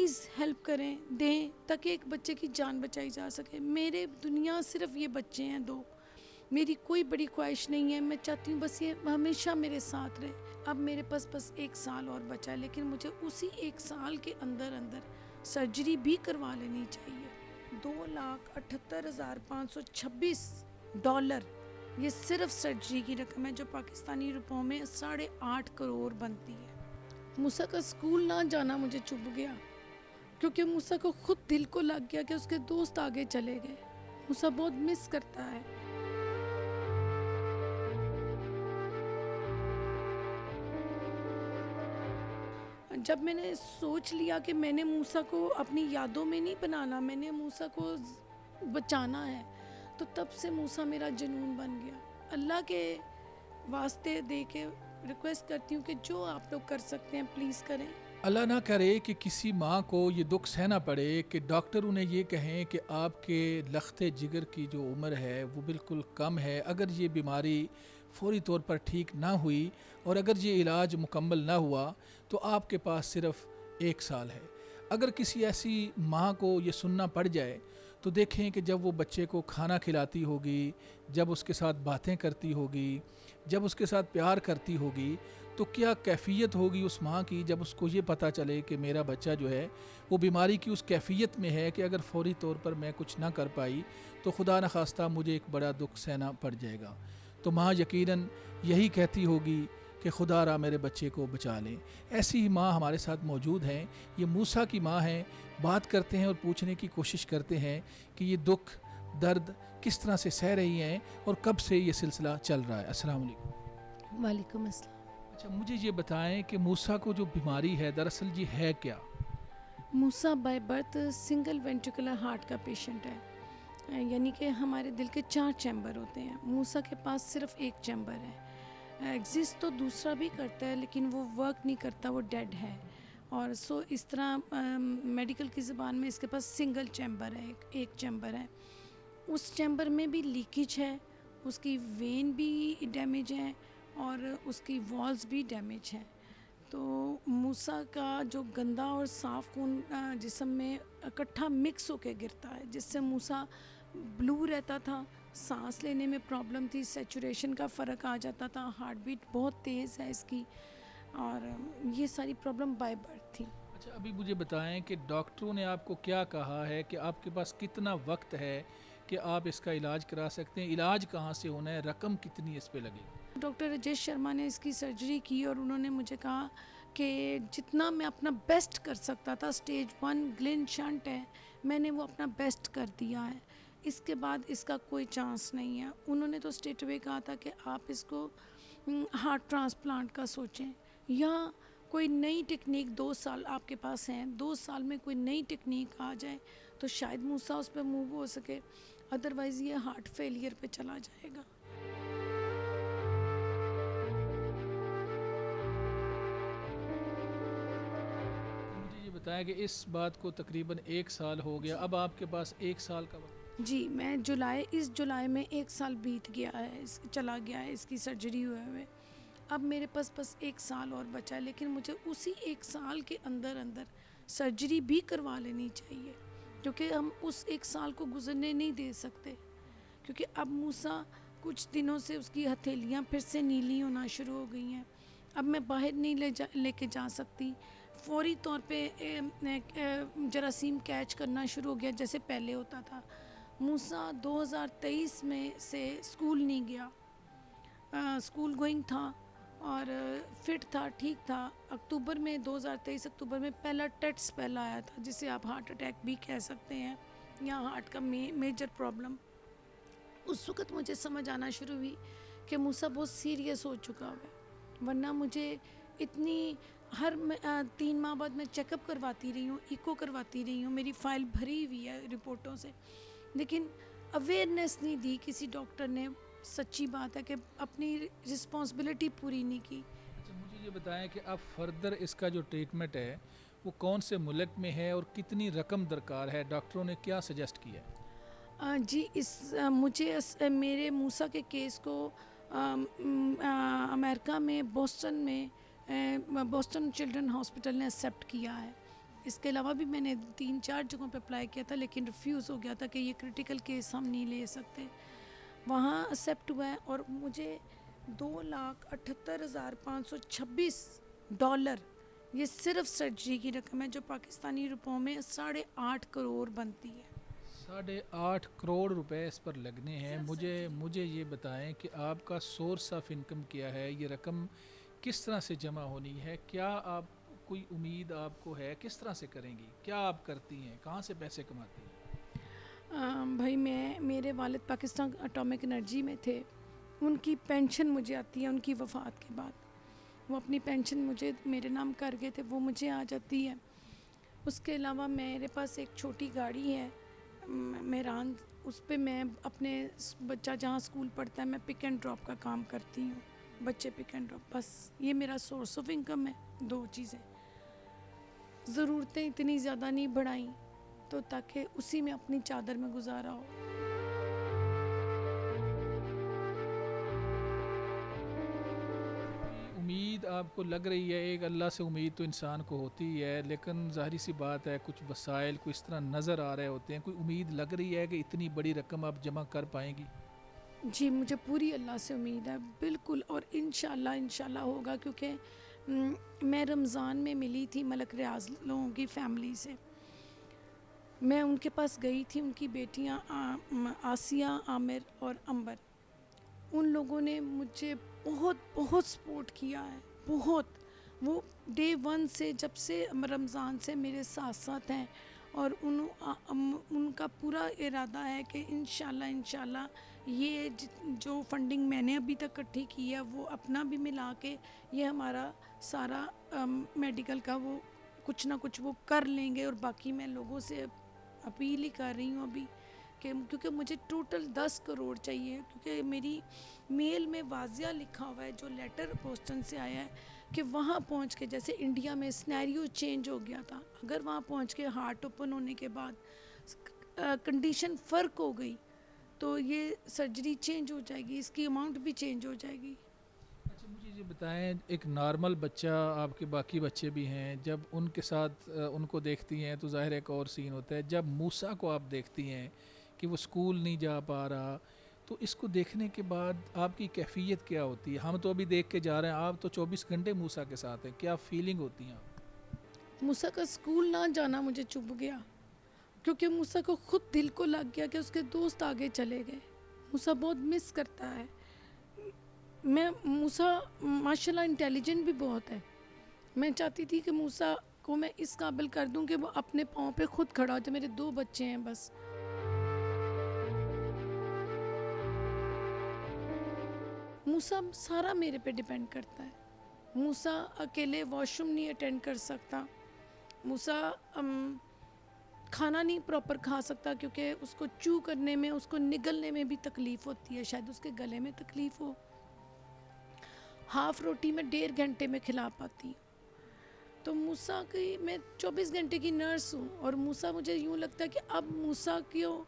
Please help करें, दें, ताकि एक बच्चे की जान बचाई जा सके। मेरे दुनिया सिर्फ ये बच्चे हैं 2। मेरी कोई बड़ी ख्वाहिश नहीं है, मैं चाहती हूँ बस ये हमेशा मेरे साथ रहे। अब मेरे पास बस 1 साल और बचा है, लेकिन मुझे उसी 1 साल के अंदर अंदर सर्जरी भी करवा लेनी चाहिए। $2,78,526 ये सिर्फ सर्जरी की रकम है, जो पाकिस्तानी रुपयों में 8.5 करोड़ बनती है। मूसा का स्कूल ना जाना मुझे चुभ गया, क्योंकि मूसा को खुद दिल को लग गया कि उसके दोस्त आगे चले गए। मूसा बहुत मिस करता है। जब मैंने सोच लिया कि मैंने मूसा को अपनी यादों में नहीं बनाना, मैंने मूसा को बचाना है, तो तब से मूसा मेरा जुनून बन गया। अल्लाह के वास्ते दे के रिक्वेस्ट करती हूँ कि जो आप लोग कर सकते हैं प्लीज़ करें। अल्लाह ना करे कि किसी माँ को ये दुख सहना पड़े कि डॉक्टर उन्हें ये कहें कि आपके लख्ते जिगर की जो उम्र है वो बिल्कुल कम है। अगर ये बीमारी फौरी तौर पर ठीक ना हुई और अगर ये इलाज मुकम्मल ना हुआ तो आपके पास सिर्फ 1 साल है। अगर किसी ऐसी माँ को ये सुनना पड़ जाए तो देखें कि जब वो बच्चे को खाना खिलाती होगी, जब उसके साथ बातें करती होगी, जब उसके साथ प्यार करती होगी, तो क्या कैफ़ियत होगी उस माँ की जब उसको ये पता चले कि मेरा बच्चा जो है वो बीमारी की उस कैफ़ियत में है कि अगर फौरी तौर पर मैं कुछ ना कर पाई तो खुदा न खास्ता मुझे एक बड़ा दुख सहना पड़ जाएगा। तो माँ यकीनन यही कहती होगी कि खुदारा मेरे बच्चे को बचा लें। ऐसी ही माँ हमारे साथ मौजूद हैं। ये मूसा की माँ हैं। बात करते हैं और पूछने की कोशिश करते हैं कि ये दुख दर्द किस तरह से सह रही हैं और कब से ये सिलसिला चल रहा है। अस्सलाम वालेकुम। वालेकुम अस्सलाम। अच्छा, मुझे ये बताएं कि मूसा को जो बीमारी है दरअसल ये है क्या? Musa by birth single ventricular heart का पेशेंट है, यानी कि हमारे दिल के 4 चैम्बर होते हैं। मूसा के पास सिर्फ 1 चैम्बर है। एग्जिस्ट तो दूसरा भी करता है, लेकिन वो वर्क नहीं करता, वो डेड है। और सो इस तरह मेडिकल की ज़बान में इसके पास सिंगल चैम्बर है, एक चैम्बर है। उस चैम्बर में भी लीकेज है, उसकी वेन भी डैमेज है और उसकी वॉल्स भी डैमेज हैं। तो मूसा का जो गंदा और साफ़ खून जिस्म में इकट्ठा मिक्स होके गिरता है, जिससे मूसा ब्लू रहता था, सांस लेने में प्रॉब्लम थी, सैचुरेशन का फ़र्क आ जाता था, हार्ट बीट बहुत तेज़ है इसकी, और ये सारी प्रॉब्लम बाय बर्थ थी। अच्छा, अभी मुझे बताएं कि डॉक्टरों ने आपको क्या कहा है कि आपके पास कितना वक्त है कि आप इसका इलाज करा सकते हैं, इलाज कहाँ से होना है, रकम कितनी इस पे लगेगी? डॉक्टर राजेश शर्मा ने इसकी सर्जरी की और उन्होंने मुझे कहा कि जितना मैं अपना बेस्ट कर सकता था, स्टेज 1 ग्लिन शंट है, मैंने वो अपना बेस्ट कर दिया है, इसके बाद इसका कोई चांस नहीं है। उन्होंने तो स्ट्रेट अवे कहा था कि आप इसको हार्ट ट्रांसप्लांट का सोचें, या कोई नई टेक्निक 2 साल आपके पास हैं, 2 साल में कोई नई टेक्निक आ जाए तो शायद मूसा उस पर मूव हो सके, अदरवाइज़ ये हार्ट फेलियर पे चला जाएगा। मुझे ये बताया कि इस बात को तकरीबन 1 साल हो गया, अब आपके पास 1 साल का वक्त। जी, मैं इस जुलाई में 1 साल बीत गया है, चला गया है इसकी सर्जरी हुए। अब मेरे पास बस 1 साल और बचा है, लेकिन मुझे उसी 1 साल के अंदर अंदर सर्जरी भी करवा लेनी चाहिए, क्योंकि हम उस 1 साल को गुजरने नहीं दे सकते। क्योंकि अब मूसा कुछ दिनों से उसकी हथेलियाँ फिर से नीली होना शुरू हो गई हैं। अब मैं बाहर नहीं लेके जा सकती। फौरी तौर पे जरासीम कैच करना शुरू हो गया जैसे पहले होता था। मूसा 2023 में से स्कूल नहीं गया, स्कूल गोइंग था और फिट था, ठीक था। अक्टूबर में 2023 अक्टूबर में पहला टेट स्पेल आया था, जिसे आप हार्ट अटैक भी कह सकते हैं, या हार्ट का मेजर प्रॉब्लम। उस वक़्त मुझे समझ आना शुरू हुई कि मूसा बहुत सीरियस हो चुका है, वरना मुझे इतनी 3 माह बाद मैं चेकअप करवाती रही हूँ, इको करवाती रही हूँ, मेरी फ़ाइल भरी हुई है रिपोर्टों से, लेकिन अवेयरनेस नहीं दी किसी डॉक्टर ने। सच्ची बात है कि अपनी रिस्पॉन्सिबिलिटी पूरी नहीं की। अच्छा, मुझे ये बताएं कि अब फर्दर इसका जो ट्रीटमेंट है वो कौन से मुल्क में है और कितनी रकम दरकार है, डॉक्टरों ने क्या सजेस्ट किया है? जी, मेरे मूसा के केस को अमेरिका में बोस्टन चिल्ड्रन हॉस्पिटल ने एक्सेप्ट किया है। इसके अलावा भी मैंने 3-4 जगहों पे अप्लाई किया था, लेकिन रिफ्यूज़ हो गया था कि ये क्रिटिकल केस हम नहीं ले सकते। वहाँ एक्सेप्ट हुआ है और मुझे $2,78,526 ये सिर्फ सर्जरी की रकम है, जो पाकिस्तानी रुपयों में 8.5 करोड़ बनती है। 8.5 करोड़ रुपए इस पर लगने हैं। मुझे ये बताएं कि आपका सोर्स ऑफ इनकम क्या है, ये रकम किस तरह से जमा होनी है, क्या आप कोई उम्मीद आपको है, किस तरह से करेंगी, क्या आप करती हैं, कहाँ से पैसे कमाती हैं? भाई मेरे वालिद पाकिस्तान एटॉमिक एनर्जी में थे, उनकी पेंशन मुझे आती है उनकी वफ़ात के बाद। वो अपनी पेंशन मुझे मेरे नाम कर गए थे, वो मुझे आ जाती है। उसके अलावा मेरे पास एक छोटी गाड़ी है मेरान, उस पे मैं अपने बच्चा जहाँ स्कूल पढ़ता है मैं पिक एंड ड्रॉप का काम करती हूँ, बच्चे पिक एंड ड्रॉप, बस ये मेरा सोर्स ऑफ इनकम है। 2 चीज़ें, ज़रूरतें इतनी ज़्यादा नहीं बढ़ाई तो ताकि उसी में अपनी चादर में गुजारा हो। उम्मीद आपको लग रही है, एक अल्लाह से उम्मीद तो इंसान को होती ही है, लेकिन ज़ाहिर सी बात है कुछ वसाइल को इस तरह नज़र आ रहे होते हैं, कोई उम्मीद लग रही है कि इतनी बड़ी रकम आप जमा कर पाएंगी? जी, मुझे पूरी अल्लाह से उम्मीद है, बिल्कुल, और इंशाल्लाह होगा, क्योंकि मैं रमज़ान में मिली थी मलक रियाज लोगों की फ़ैमिली से। मैं उनके पास गई थी, उनकी बेटियां आसिया, आमिर और अंबर, उन लोगों ने मुझे बहुत बहुत सपोर्ट किया है, बहुत। वो डे 1 से, जब से रमज़ान से मेरे साथ साथ हैं, और उनका पूरा इरादा है कि इंशाल्लाह ये जो फंडिंग मैंने अभी तक इकट्ठी की है वो अपना भी मिला के ये हमारा सारा मेडिकल का वो कुछ ना कुछ वो कर लेंगे। और बाकी मैं लोगों से अपील ही कर रही हूँ अभी कि, क्योंकि मुझे टोटल 10 करोड़ चाहिए, क्योंकि मेरी मेल में वाजिया लिखा हुआ है, जो लेटर पोस्टन से आया है, कि वहाँ पहुँच के, जैसे इंडिया में सिनेरियो चेंज हो गया था, अगर वहाँ पहुँच के हार्ट ओपन होने के बाद कंडीशन फ़र्क हो गई तो ये सर्जरी चेंज हो जाएगी, इसकी अमाउंट भी चेंज हो जाएगी। अच्छा, मुझे ये बताएं, एक नॉर्मल बच्चा, आपके बाकी बच्चे भी हैं, जब उनके साथ उनको देखती हैं तो ज़ाहिर एक और सीन होता है। जब मूसा को आप देखती हैं कि वो स्कूल नहीं जा पा रहा, तो इसको देखने के बाद आपकी कैफियत क्या होती है? हम तो अभी देख के जा रहे हैं, आप तो 24 घंटे मूसा के साथ हैं, क्या फीलिंग होती है आप? मूसा का स्कूल ना जाना मुझे चुभ गया, क्योंकि मूसा को खुद दिल को लग गया कि उसके दोस्त आगे चले गए। मूसा बहुत मिस करता है। मूसा माशाल्लाह इंटेलिजेंट भी बहुत है। मैं चाहती थी कि मूसा को मैं इस काबिल कर दूं कि वो अपने पाँव पे खुद खड़ा हो जाए। मेरे 2 बच्चे हैं बस। मूसा सारा मेरे पे डिपेंड करता है। मूसा अकेले वॉशरूम नहीं अटेंड कर सकता। मूसा खाना नहीं प्रॉपर खा सकता, क्योंकि उसको चू करने में, उसको निगलने में भी तकलीफ़ होती है, शायद उसके गले में तकलीफ़ हो। हाफ़ रोटी मैं 1.5 घंटे में खिला पाती हूँ। तो मूसा की मैं 24 घंटे की नर्स हूँ, और मूसा, मुझे यूँ लगता है कि अब मूसा क्यों,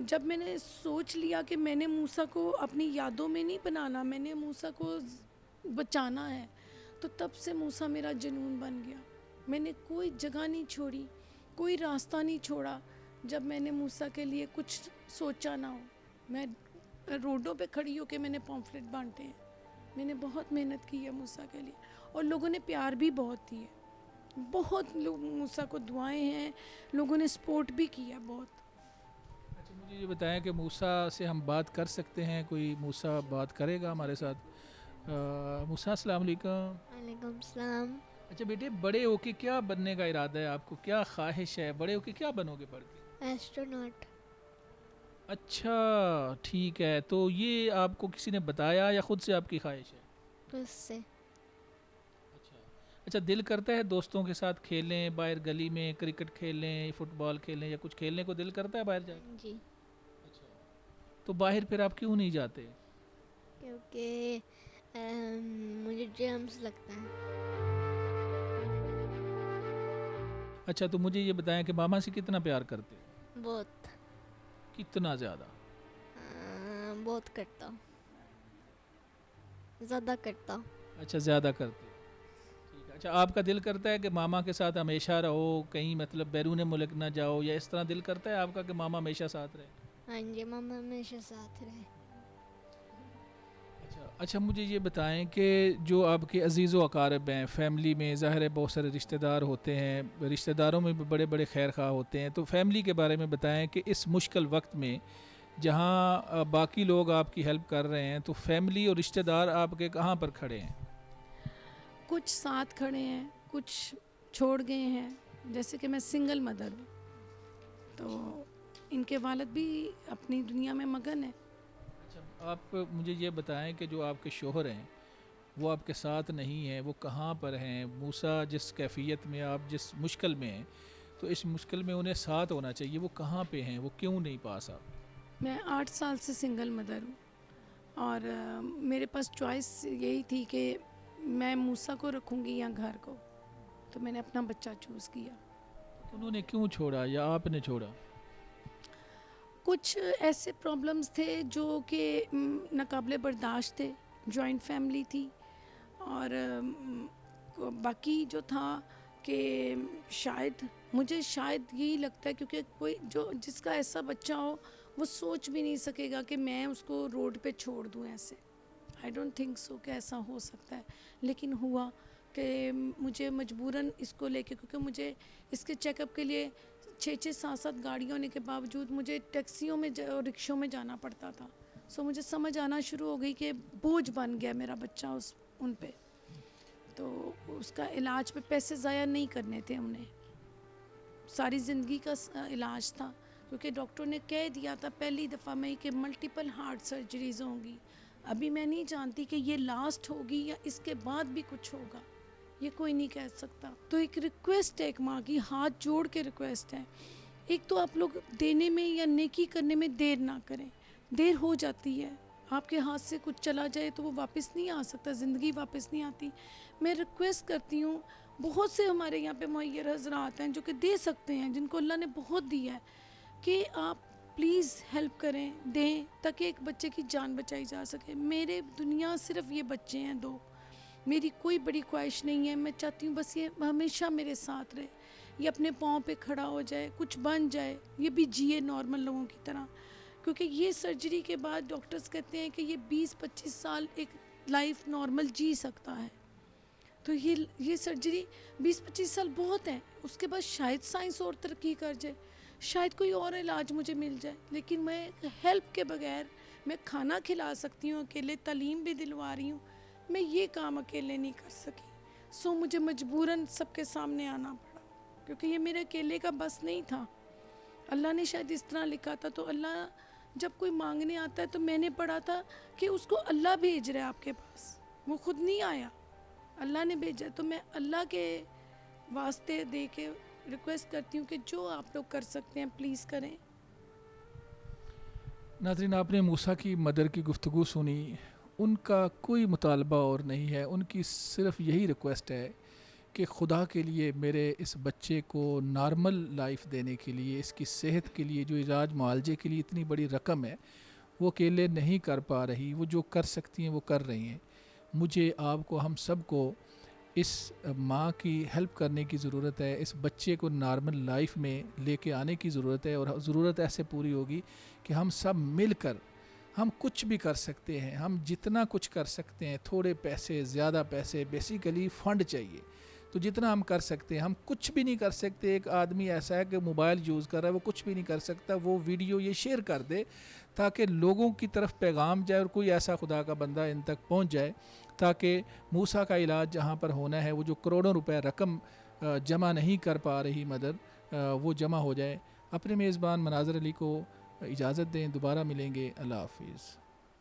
जब मैंने सोच लिया कि मैंने मूसा को अपनी यादों में नहीं बनाना, मैंने मूसा को बचाना है, तो तब से मूसा मेरा जुनून बन गया। मैंने कोई जगह नहीं छोड़ी, कोई रास्ता नहीं छोड़ा जब मैंने मूसा के लिए कुछ सोचा ना हो। मैं रोडों पे खड़ी होकर मैंने पॉम्फलेट बांटे हैं। मैंने बहुत मेहनत की है मूसा के लिए, और लोगों ने प्यार भी बहुत दिए। बहुत लोग मूसा को दुआएं हैं, लोगों ने सपोर्ट भी किया बहुत। अच्छा, मुझे ये बताएं कि मूसा से हम बात कर सकते हैं, कोई मूसा बात करेगा हमारे साथ? मूसा, अस्सलाम वालेकुम। वालेकुम सलाम। अच्छा बेटे, बड़े होके क्या बनने का इरादा है आपको, क्या ख्वाहिश है, बड़े होके क्या बनोगे पढ़ के? एस्ट्रोनॉट। अच्छा, ठीक है, तो ये आपको किसी ने बताया या ख़ुद से आपकी ख्वाहिश है? उससे। अच्छा। अच्छा, दिल करता है दोस्तों के साथ खेलें, बाहर गली में क्रिकेट खेलें, फुटबॉल खेलें, या कुछ खेलने को दिल करता है बाहर जाके? जी। अच्छा, तो बाहर फिर आप क्यों नहीं जाते? क्योंकि मुझे जर्म्स लगता है। अच्छा, तो मुझे ये बताएं कि मामा से कितना प्यार करते हो? बहुत। कितना ज़्यादा? बहुत करता हूँ, ज़्यादा करता हूँ। अच्छा, ज़्यादा करते हो, ठीक है। अच्छा, आपका दिल करता है कि मामा के साथ हमेशा रहो, कहीं मतलब बैरून मुल्क ना जाओ, या इस तरह दिल करता है आपका कि मामा हमेशा साथ रहे? हाँ जी, मामा हमेशा साथ रहे। अच्छा, मुझे ये बताएं कि जो आपके अजीज़ व अकारब हैं, फैमिली में ज़ाहिर है बहुत सारे रिश्तेदार होते हैं, रिश्तेदारों में भी बड़े बड़े खैर खा होते हैं, तो फैमिली के बारे में बताएं कि इस मुश्किल वक्त में जहाँ बाकी लोग आपकी हेल्प कर रहे हैं, तो फैमिली और रिश्तेदार आपके कहाँ पर खड़े हैं? कुछ साथ खड़े हैं, कुछ छोड़ गए हैं। जैसे कि मैं सिंगल मदर हूँ, तो इनके वालिद भी अपनी दुनिया में मगन है। अच्छा, आप मुझे ये बताएं कि जो आपके शोहर हैं वो आपके साथ नहीं हैं, वो कहाँ पर हैं? मूसा जिस कैफियत में, आप जिस मुश्किल में हैं, तो इस मुश्किल में उन्हें साथ होना चाहिए, वो कहाँ पे हैं, वो क्यों नहीं पास आप? मैं 8 साल से सिंगल मदर हूँ और मेरे पास चॉइस यही थी कि मैं मूसा को रखूँगी या घर को, तो मैंने अपना बच्चा चूज़ किया। उन्होंने क्यों छोड़ा या आपने छोड़ा? कुछ ऐसे प्रॉब्लम्स थे जो कि नाकाबिले बर्दाश्त थे। जॉइंट फैमिली थी और बाकी जो था कि शायद यही लगता है क्योंकि कोई जो जिसका ऐसा बच्चा हो वो सोच भी नहीं सकेगा कि मैं उसको रोड पे छोड़ दूं ऐसे। आई डोंट थिंक सो कि ऐसा हो सकता है, लेकिन हुआ कि मुझे मजबूरन इसको लेके, क्योंकि मुझे इसके चेकअप के लिए 6-7 गाड़ियाँ होने के बावजूद मुझे टैक्सियों में और रिक्शों में जाना पड़ता था। सो मुझे समझ आना शुरू हो गई कि बोझ बन गया मेरा बच्चा उन पे, तो उसका इलाज पे पैसे ज़ाया नहीं करने थे हमने। सारी ज़िंदगी का इलाज था, क्योंकि डॉक्टर ने कह दिया था पहली दफ़ा में कि मल्टीपल हार्ट सर्जरीज़ होंगी। अभी मैं नहीं जानती कि ये लास्ट होगी या इसके बाद भी कुछ होगा, ये कोई नहीं कह सकता। तो एक रिक्वेस्ट है, एक माँ की हाथ जोड़ के रिक्वेस्ट है, एक तो आप लोग देने में या नेकी करने में देर ना करें। देर हो जाती है, आपके हाथ से कुछ चला जाए तो वो वापस नहीं आ सकता, ज़िंदगी वापस नहीं आती। मैं रिक्वेस्ट करती हूँ, बहुत से हमारे यहाँ पे मुहैयर हज़रात हैं जो कि दे सकते हैं, जिनको अल्लाह ने बहुत दिया है, कि आप प्लीज़ हेल्प करें, दें, ताकि एक बच्चे की जान बचाई जा सके। मेरे दुनिया सिर्फ ये बच्चे हैं 2, मेरी कोई बड़ी ख्वाहिश नहीं है। मैं चाहती हूँ बस ये हमेशा मेरे साथ रहे, ये अपने पाँव पे खड़ा हो जाए, कुछ बन जाए, ये भी जिए नॉर्मल लोगों की तरह। क्योंकि ये सर्जरी के बाद डॉक्टर्स कहते हैं कि ये 20-25 साल एक लाइफ नॉर्मल जी सकता है। तो ये सर्जरी 20-25 साल बहुत है, उसके बाद शायद साइंस और तरक्की कर जाए, शायद कोई और इलाज मुझे मिल जाए, लेकिन मैं हेल्प के बगैर, मैं खाना खिला सकती हूँ अकेले, तालीम भी दिलवा रही हूँ, मैं ये काम अकेले नहीं कर सकी। सो मुझे मजबूरन सबके सामने आना पड़ा, क्योंकि ये मेरे अकेले का बस नहीं था। अल्लाह ने शायद इस तरह लिखा था। तो अल्लाह जब कोई मांगने आता है, तो मैंने पढ़ा था कि उसको अल्लाह भेज रहा है आपके पास, वो खुद नहीं आया, अल्लाह ने भेजा। तो मैं अल्लाह के वास्ते दे के रिक्वेस्ट करती हूँ कि जो आप लोग कर सकते हैं प्लीज़ करें। नाज़रीन, आपने मूसा की मदर की गुफ्तगू सुनी। उनका कोई मुतालबा और नहीं है, उनकी सिर्फ यही रिक्वेस्ट है कि खुदा के लिए मेरे इस बच्चे को नॉर्मल लाइफ देने के लिए, इसकी सेहत के लिए, जो इलाज मुआलजे के लिए इतनी बड़ी रकम है वो अकेले नहीं कर पा रही, वो जो कर सकती हैं वो कर रही हैं। मुझे, आपको, हम सब को इस माँ की हेल्प करने की ज़रूरत है, इस बच्चे को नॉर्मल लाइफ में लेके आने की ज़रूरत है। और ज़रूरत ऐसे पूरी होगी कि हम सब मिलकर हम कुछ भी कर सकते हैं। हम जितना कुछ कर सकते हैं, थोड़े पैसे, ज़्यादा पैसे, बेसिकली फ़ंड चाहिए, तो जितना हम कर सकते हैं। हम कुछ भी नहीं कर सकते। एक आदमी ऐसा है कि मोबाइल यूज़ कर रहा है, वो कुछ भी नहीं कर सकता। वो वीडियो ये शेयर कर दे ताकि लोगों की तरफ पैगाम जाए और कोई ऐसा खुदा का बंदा इन तक पहुंच जाए, ताकि मूसा का इलाज जहां पर होना है, वो जो करोड़ों रुपए रकम जमा नहीं कर पा रही मदर, वो जमा हो जाए। अपने मेज़बान मनाज़र अली को इजाज़त दें, दोबारा मिलेंगे। अल्लाह हाफिज़।